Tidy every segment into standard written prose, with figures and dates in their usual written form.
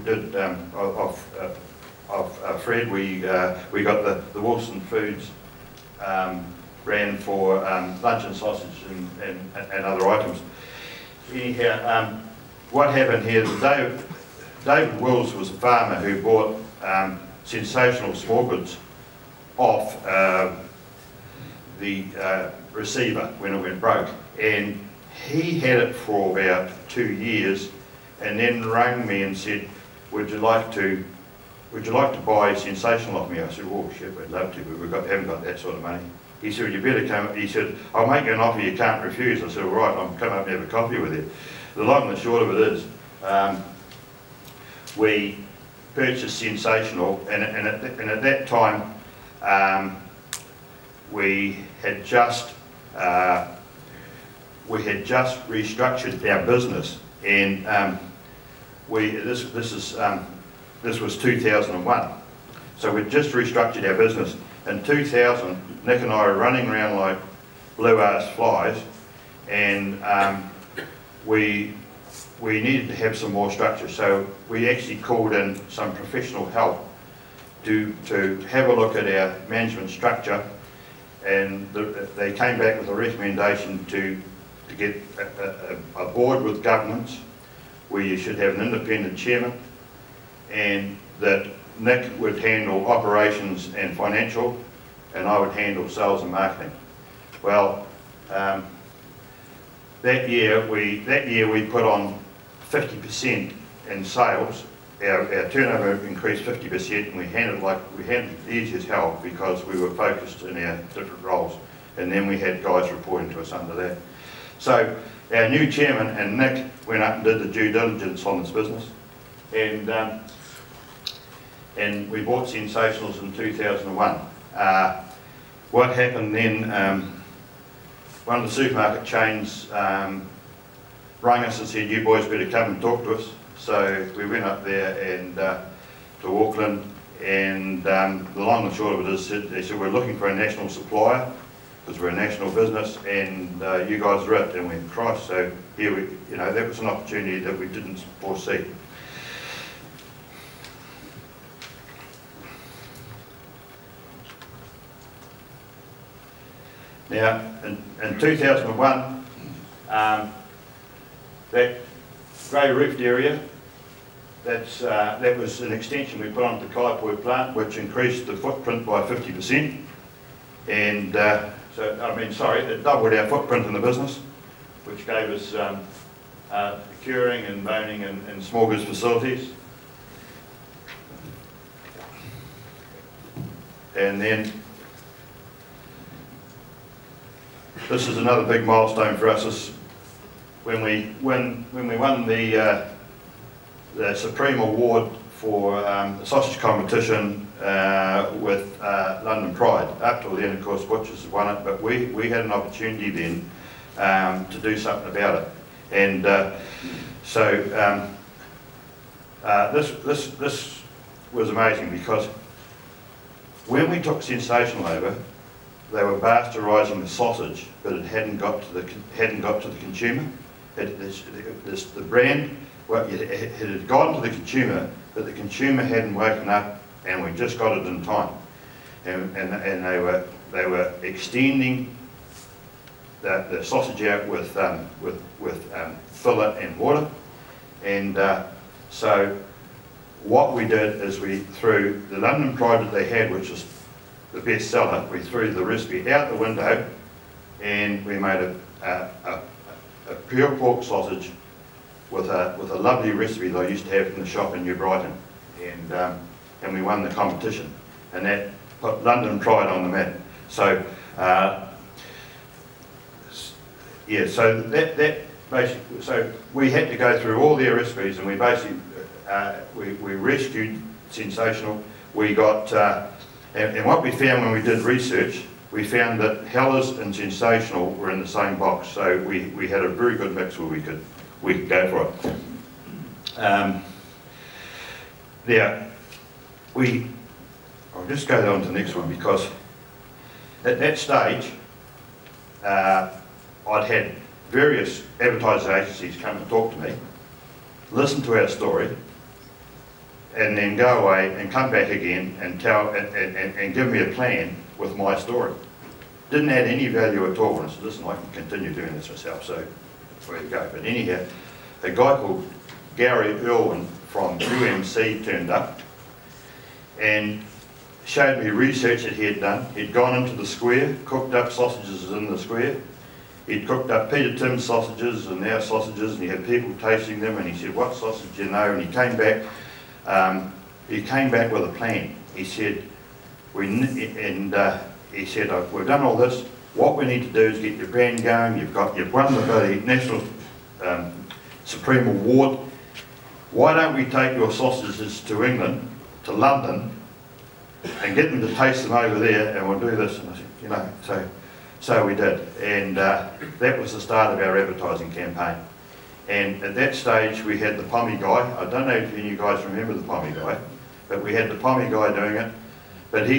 did of Fred, we got the Wilson Foods ran for lunch and sausage and other items. Anyhow, what happened here is David Wills was a farmer who bought Sensational Small Goods off the receiver when it went broke, and he had it for about 2 years, and then rang me and said, would you like to buy Sensational off me? I said, oh shit, we'd love to, but haven't got that sort of money. He said, you better come. He said, I'll make you an offer you can't refuse. I said, all right, I'll come up and have a coffee with you. The long and the short of it is, we purchased Sensational, and at that time we had just restructured our business, and this was 2001. So we'd just restructured our business. In 2000, Nick and I were running around like blue-ass flies, and we needed to have some more structure. So we actually called in some professional help to have a look at our management structure, and they came back with a recommendation to get a board with governance, where you should have an independent chairman, and that Nick would handle operations and financial, and I would handle sales and marketing. Well, that year we put on 50% in sales. Our turnover increased 50%, and we handled it easy as hell because we were focused in our different roles, and then we had guys reporting to us under that. So our new chairman and Nick went up and did the due diligence on this business, and we bought Sensationals in 2001. What happened then, one of the supermarket chains rang us and said, you boys better come and talk to us. So we went up there and to Auckland, and the long and short of it is, they said, we're looking for a national supplier, because we're a national business, and you guys are it. And we went, Christ, so here that was an opportunity that we didn't foresee. Now, in 2001, that grey roofed area, that was an extension we put onto the Kaipoi plant, which increased the footprint by 50%. And it doubled our footprint in the business, which gave us curing and boning and small goods facilities. And then this is another big milestone for us. Is when we won the Supreme Award for the sausage competition with London Pride. Up till then, of course, Butchers won it, but we had an opportunity then to do something about it. And this was amazing, because when we took Sensational over, they were bastardising the sausage, but it hadn't got to the consumer. The brand, well, it had gone to the consumer, but the consumer hadn't woken up, and we just got it in time. And they were extending the sausage out with filler and water. And so what we did is we threw the London Pride that they had, which was the best seller, we threw the recipe out the window, and we made a pure pork sausage with a lovely recipe that I used to have in the shop in New Brighton, and we won the competition, and that put London Pride on the map. So yeah, so that basically, so we had to go through all their recipes, and we basically we rescued Sensational. We got and what we found when we did research, we found that Hellers and Sensational were in the same box, so we had a very good mix where we could go for it. Now, I'll just go on to the next one, because at that stage, I'd had various advertising agencies come and talk to me, listen to our story, and then go away and come back again and tell and give me a plan with my story. Didn't add any value at all. And I said, listen, I can continue doing this myself, so where you go. But anyhow, a guy called Gary Irwin from UMC turned up and showed me research that he had done. He'd gone into the square, cooked up sausages in the square. He'd cooked up Peter Tim's sausages and our sausages, and he had people tasting them, and he said, what sausage do you know? And he came back with a plan. He said, he said, we've done all this. What we need to do is get your brand going. You've won the National Supreme Award. Why don't we take your sausages to England, to London, and get them to taste them over there, and we'll do this. And I said, you know, so we did. And that was the start of our advertising campaign. And at that stage, we had the Pommy guy. I don't know if any of you guys remember the Pommy guy, but we had the Pommy guy doing it. But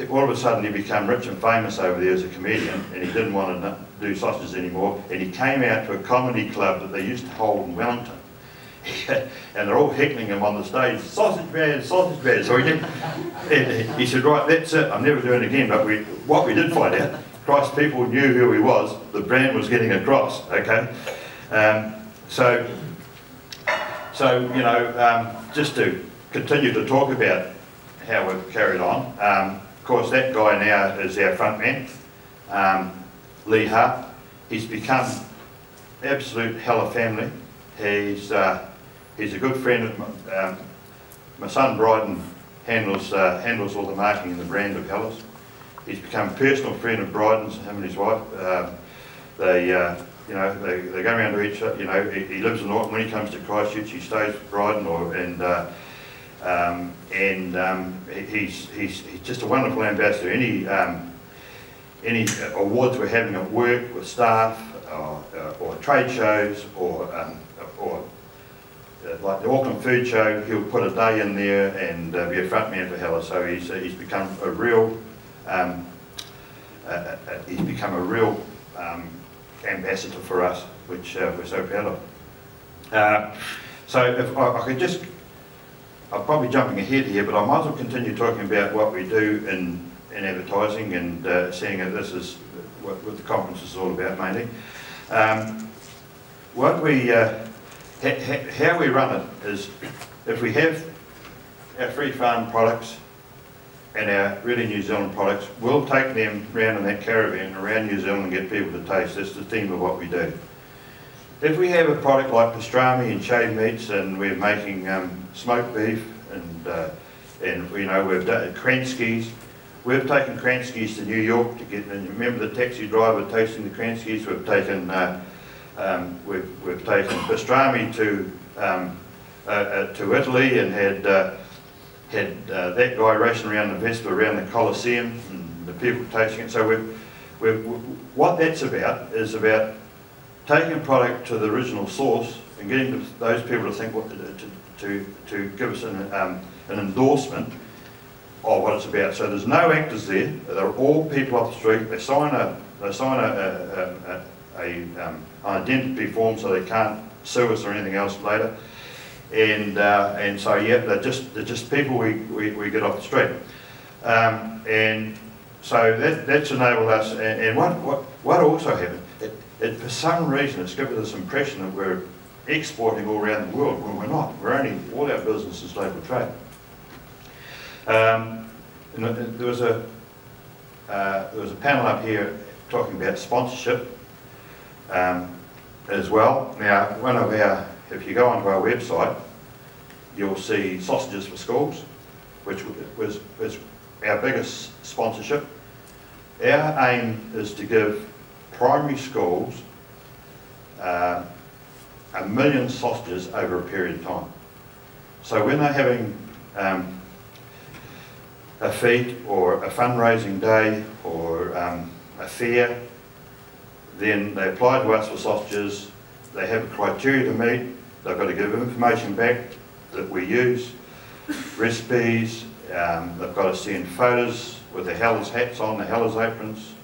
all of a sudden, he became rich and famous over there as a comedian, and he didn't want to do sausages anymore. And he came out to a comedy club that they used to hold in Wellington. And they're all heckling him on the stage, sausage bad, sausage bad. So he said, right, that's it, I'm never doing it again. But what we did find out, Christ, people knew who he was, the brand was getting across, okay? So you know, just to continue to talk about how we've carried on, of course that guy now is our front man, Lee Hart. He's become absolute hell of family. He's a good friend of my son Bryden handles all the marketing and the brand of Hellas. He's become a personal friend of Bryden's, him and his wife. They go around to each other. You know, he lives in Auckland. When he comes to Christchurch, he stays with Bryden, he's just a wonderful ambassador. Any awards we're having at work with staff, or trade shows, or like the Auckland Food Show, he'll put a day in there and be a front man for Hella. So he's become a real ambassador for us, which we're so proud of. So if I could just, I'm probably jumping ahead here, but I might as well continue talking about what we do in advertising and seeing that this is what the conference is all about mainly. How we run it is, if we have our free farm products and our really New Zealand products, we'll take them round in that caravan around New Zealand and get people to taste. That's the theme of what we do. If we have a product like pastrami and shaved meats, and we're making smoked beef, and you know, we've done Kranskis. We've taken Kranskis to New York to get. And remember the taxi driver tasting the Kranskis. We've taken pastrami to Italy and had that guy racing around the Vespa around the Colosseum and the people tasting it. So what that's about is about taking a product to the original source and getting those people to think to give us an endorsement of what it's about. So there's no actors there. They're all people off the street. They sign an identity form so they can't sue us or anything else later. And so yeah, they're just people we get off the street. And so that's enabled us. And what also happened, for some reason it's given us this impression that we're exporting all around the world when we're not. We're only, all our business is local trade. There was a panel up here talking about sponsorship as well. Now, if you go onto our website, you'll see Sausages for Schools, which was our biggest sponsorship. Our aim is to give primary schools 1 million sausages over a period of time. So when they're having a feat or a fundraising day or a fair, then they apply to us for sausages. They have a criteria to meet. They've got to give information back that we use, recipes. They've got to send photos with the Hellers hats on, the Hellers aprons,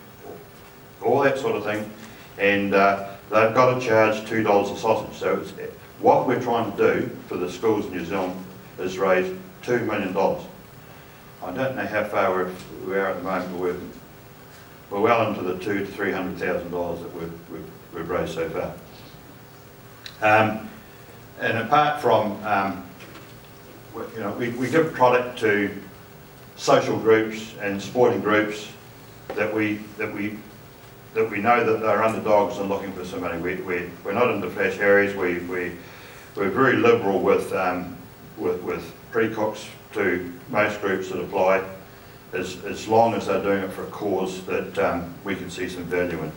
all that sort of thing. And they've got to charge $2 a sausage. So what we're trying to do for the schools in New Zealand has raised $2 million. I don't know how far we are at the moment, but we're well into the $200,000 to $300,000 that we've raised so far. And apart from, you know, we give product to social groups and sporting groups that we know that they're underdogs and looking for some money. We're not into flash areas. We're very liberal with pre-cooks to most groups that apply, as long as they're doing it for a cause that we can see some value in.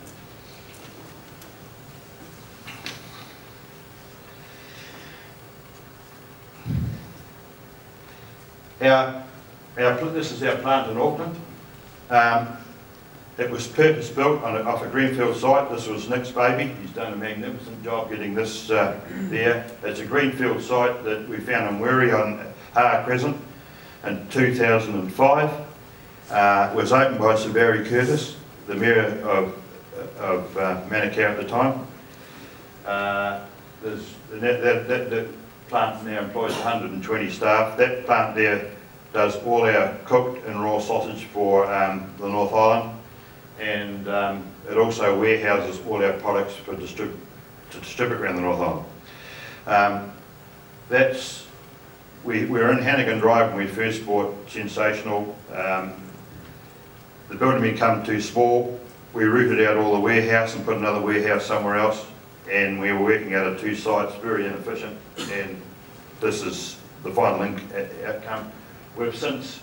This is our plant in Auckland. It was purpose-built off a greenfield site. This was Nick's baby. He's done a magnificent job getting this there. It's a greenfield site that we found in Wiri on Ha'a Crescent in 2005. It was opened by Sir Barry Curtis, the Mayor of Manukau at the time. The plant now employs 120 staff. That plant there does all our cooked and raw sausage for the North Island, and it also warehouses all our products to distribute around the North Island. We were in Hannigan Drive when we first bought Sensational. The building became too small. We rooted out all the warehouse and put another warehouse somewhere else, and we were working out of two sites, very inefficient, and this is the final outcome. We've since